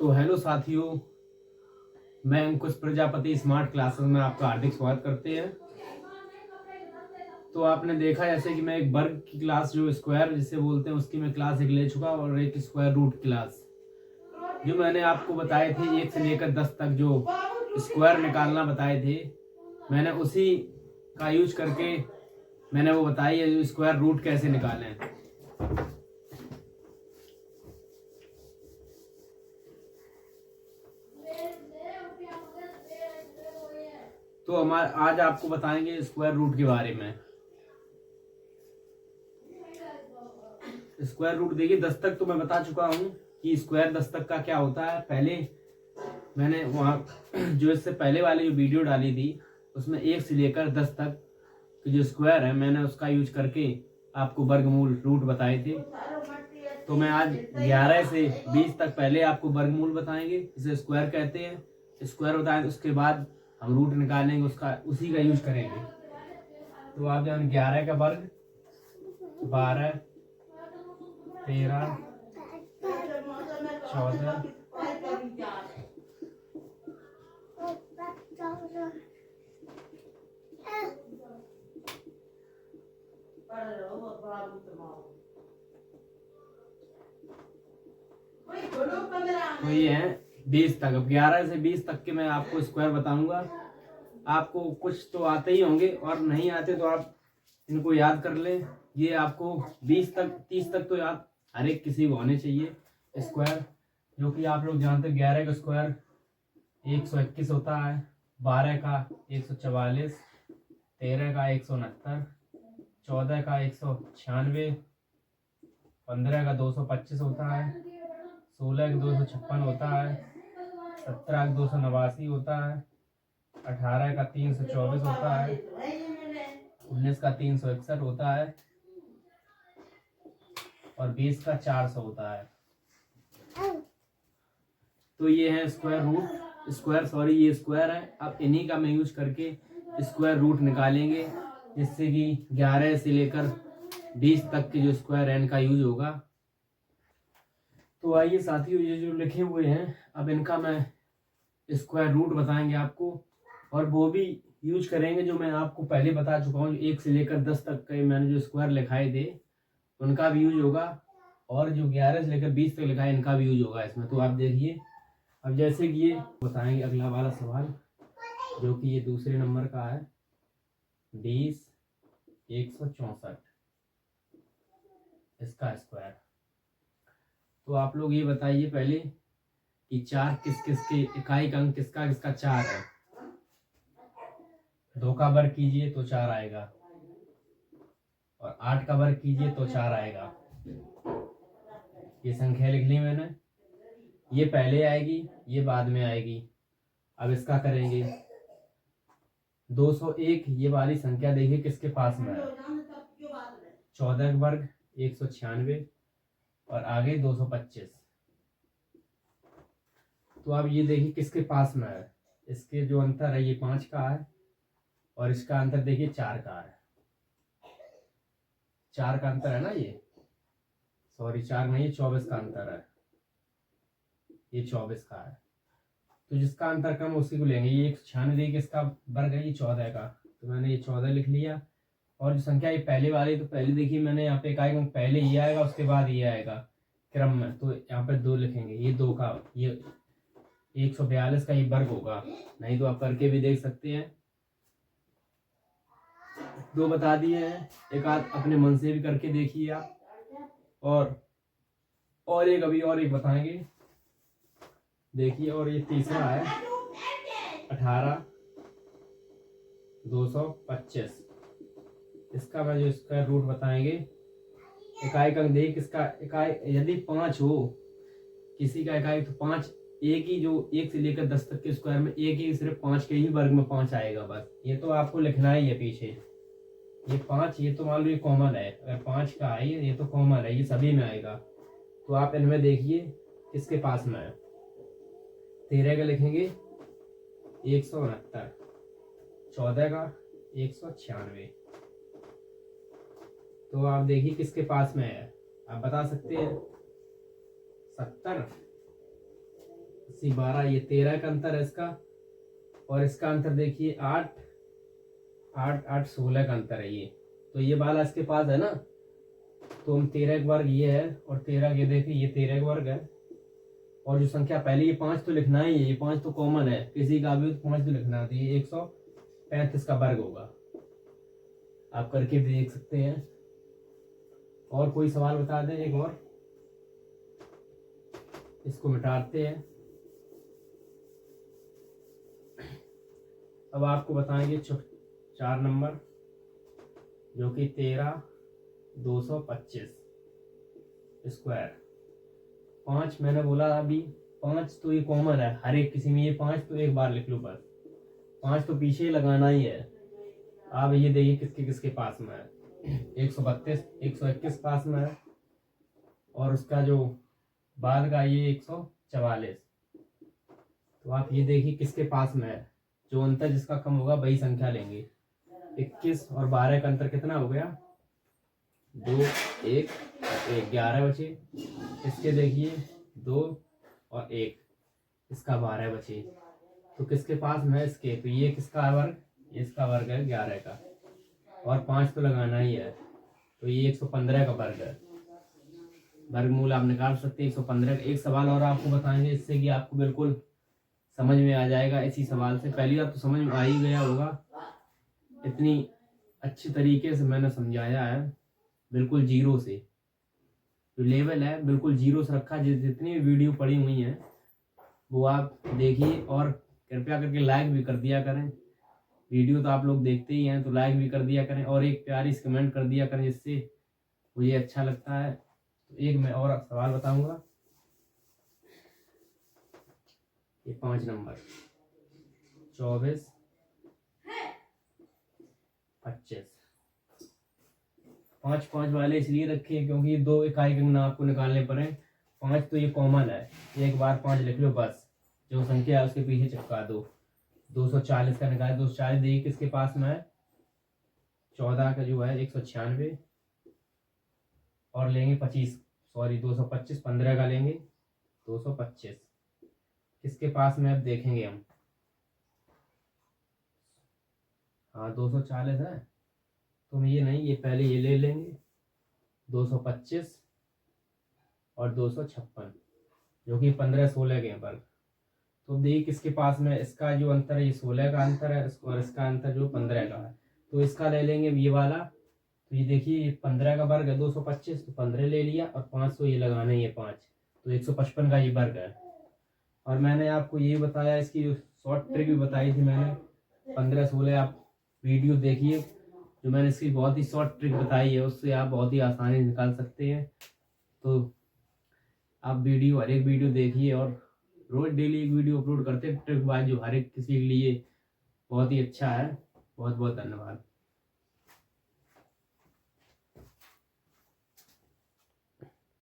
तो हेलो साथियों, मैं अंकुश प्रजापति स्मार्ट क्लासेस में आपका हार्दिक स्वागत करते हैं। तो आपने देखा जैसे कि मैं एक वर्ग की क्लास जो स्क्वायर जिसे बोलते हैं उसकी मैं क्लास एक ले चुका और एक स्क्वायर रूट क्लास जो मैंने आपको बताए थे 1 से लेकर 10 तक जो स्क्वायर निकालना बताए थे, मैंने उसी का यूज करके मैंने वो बताई है जो स्क्वायर रूट कैसे निकालें। तो हमारे आज आपको बताएंगे स्क्वायर रूट के बारे में। स्क्वायर रूट देखिए 10 तक तो मैं बता चुका हूं कि स्क्वायर 10 तक का क्या होता है। पहले मैंने वहां जो इससे पहले वाली जो वीडियो डाली थी उसमें 1 से लेकर 10 तक की जो स्क्वायर है मैंने उसका यूज करके आपको वर्गमूल रूट बताए थे। तो मैं आज 11 से 20 तक पहले आपको वर्गमूल बताएंगे, इसे स्क्वायर कहते हैं। स्क्वायर बताएं उसके बाद हम रूट निकालेंगे, उसका उसी का यूज करेंगे। तो आप जान 11 का वर्ग 12 13 14 तो ये है 20 तक। अब 11 से 20 तक के मैं आपको स्क्वायर बताऊंगा। आपको कुछ तो आते ही होंगे और नहीं आते तो आप इनको याद कर लें। ये आपको 20 तक 30 तक तो याद हर एक किसी को होने चाहिए स्क्वायर, जो कि आप लोग जानते हैं। 11 का स्क्वायर 121 होता है, 12 का 144, 13 का 169, 14 का 196, 15 का 225 होता है, 16 का 256 होता है, 17 का 289 होता है, 18 का 324 होता है, 19 का 361 होता है और 20 का 400 होता है। तो ये है स्क्वायर रूट ये स्क्वायर है। अब इन्हीं का मैं यूज करके स्क्वायर रूट निकालेंगे, जिससे कि 11 से लेकर 20 तक के जो स्क्वायर है इनका यूज होगा। तो आइए साथियों, ये जो लिखे हुए हैं अब इनका मैं स्क्वायर रूट बताएंगे आपको, और वो भी यूज करेंगे जो मैं आपको पहले बता चुका हूँ। 1 से लेकर 10 तक के मैंने जो स्क्वायर लिखाए थे उनका भी यूज होगा, और जो 11 से लेकर 20 तक लिखा है इनका भी यूज होगा इसमें। तो आप देखिए, अब जैसे कि ये बताएंगे अगला वाला सवाल, जो कि ये दूसरे नंबर का है 20 164 इसका स्क्वायर। तो आप लोग ये बताइए पहले कि 4 किस किस के इकाई का अंक किसका किसका 4 है। 2 का वर्ग कीजिए तो 4 आएगा, और 8 का वर्ग कीजिए तो 4 आएगा। ये संख्या लिख ली मैंने, ये पहले आएगी ये बाद में आएगी। अब इसका करेंगे 201, ये वाली संख्या देखिए किसके पास में है। 14 का वर्ग 196 और आगे 225। तो अब ये देखिए किसके पास में है। इसके जो अंतर है ये 5 का है, और इसका अंतर देखिए 4 का है। 4 का अंतर है ना, ये 4 नहीं 24 का अंतर है, ये 24 का है। तो जिसका अंतर कम उसी को लेंगे। ये 196 किसका वर्ग है, ये 14 का, तो मैंने ये 14 लिख लिया। और जो संख्या ये पहले वाली, तो पहले देखिए मैंने यहाँ पे इकाई अंक पहले ये आएगा उसके बाद ये आएगा क्रम में, तो यहाँ पे 2 लिखेंगे। ये 2 का, ये 142 का ये वर्ग होगा, नहीं तो आप करके भी देख सकते हैं। 2 बता दिए हैं, एक आध अपने मन से भी करके देखिए आप। और एक अभी और एक बताएंगे, देखिए। और ये तीसरा है 18 225, इसका मैं जो इसका रूट बताएंगे। इकाई का देखिए किसका इकाई, यदि 5 हो किसी का इकाई तो 5, एक ही जो 1 से लेकर 10 तक के स्क्वायर में एक ही सिर्फ 5 के ही वर्ग में 5 आएगा बस। ये तो आपको लिखना ही है पीछे। ये 5, ये तो मान लो ये कॉमन है, अगर 5 का है ये तो कॉमन है, ये सभी में आएगा। तो आप इनमें देखिए किसके पास में है। 13 का लिखेंगे 169, 14 का 196। तो आप देखिए किसके पास में है, आप बता सकते हैं। 70 80 12, ये 13 का अंतर है इसका, और इसका अंतर देखिए 8 8 8 16 का अंतर है ये। तो ये वाला इसके पास है ना, तो हम 13 का वर्ग ये है और 13 ये देखिए ये 13 का वर्ग है। और जो संख्या पहले ये 5 तो लिखना ही है, ये 5 तो कॉमन है, किसी का भी तो 5 तो लिखना है, तो ये 135 का वर्ग होगा। आप करके भी देख सकते हैं। और कोई सवाल बता दें एक और, इसको मिटाते हैं। अब आपको बताएंगे 4 नंबर, जो कि 13,225 स्क्वायर। 5 मैंने बोला अभी, 5 तो ये कॉमन है हर एक किसी में, ये 5 तो एक बार लिख लो बस, 5 तो पीछे ही लगाना ही है। आप ये देखिए किसके किसके पास में है, 132 121 पास में है, और उसका जो बाद का ये 144। तो आप ये देखिए किसके पास में है, जो अंतर जिसका कम होगा वही संख्या लेंगे। 21 और 12 का अंतर कितना हो गया, 2 1 1 11 बचे। इसके देखिए 2 और 1, इसका 12 बचे। तो किसके पास में है इसके, तो ये किसका वर्ग, इसका वर्ग है 11 का, और 5 तो लगाना ही है, तो ये 115 का वर्ग है। वर्गमूल आप निकाल सकते हैं 115 का। एक सवाल और आपको बताएंगे इससे कि आपको बिल्कुल समझ में आ जाएगा। इसी सवाल से पहली बार तो समझ में आ ही गया होगा, इतनी अच्छी तरीके से मैंने समझाया है, बिल्कुल जीरो से। जो लेवल है बिल्कुल जीरो से रखा। जितनी वीडियो पड़ी हुई हैं वो आप देखिए, और कृपया करके लाइक भी कर दिया करें। वीडियो तो आप लोग देखते ही हैं, तो लाइक भी कर दिया करें और एक प्यारी सी कमेंट कर दिया करें, जिससे मुझे अच्छा लगता है। तो एक मैं और सवाल बताऊंगा, ये 5 नंबर 24 25। 5 5 वाले इसलिए रखे क्योंकि 2 इकाई के अंक आपको निकालने पड़े। 5 तो ये कॉमन है, एक बार 5 लिख लो बस, जो संख्या है उसके पीछे चिपका दो। 240 का निकाले, 240 देखिए किसके पास में है, 14 का जो है 196, और लेंगे 25, सॉरी 225, 15 का लेंगे 225। किसके पास में अब देखेंगे हम, हाँ 240 है, तो ये नहीं, ये पहले ये ले लेंगे 225 और 256, जो कि 15 16 के पर। तो देखिए किसके पास में, इसका जो अंतर है ये 16 का अंतर है, और इसका अंतर जो 15 का है, तो इसका ले लेंगे ये वाला। तो ये देखिए 15 का वर्ग है 225, तो 15 ले लिया, और 500 ये लगाना ही है 5, तो 155 का ये वर्ग है। और मैंने आपको ये बताया, इसकी शॉर्ट ट्रिक भी बताई थी मैंने, 15 16 आप वीडियो देखिए, जो मैंने इसकी बहुत ही शॉर्ट ट्रिक बताई है, उससे आप बहुत ही आसानी से निकाल सकते हैं। तो आप वीडियो हर एक वीडियो देखिए, और रोज डेली एक वीडियो अपलोड करते हैं ट्रिक वाइज, जो हर एक किसी के लिए बहुत ही अच्छा है। बहुत बहुत धन्यवाद।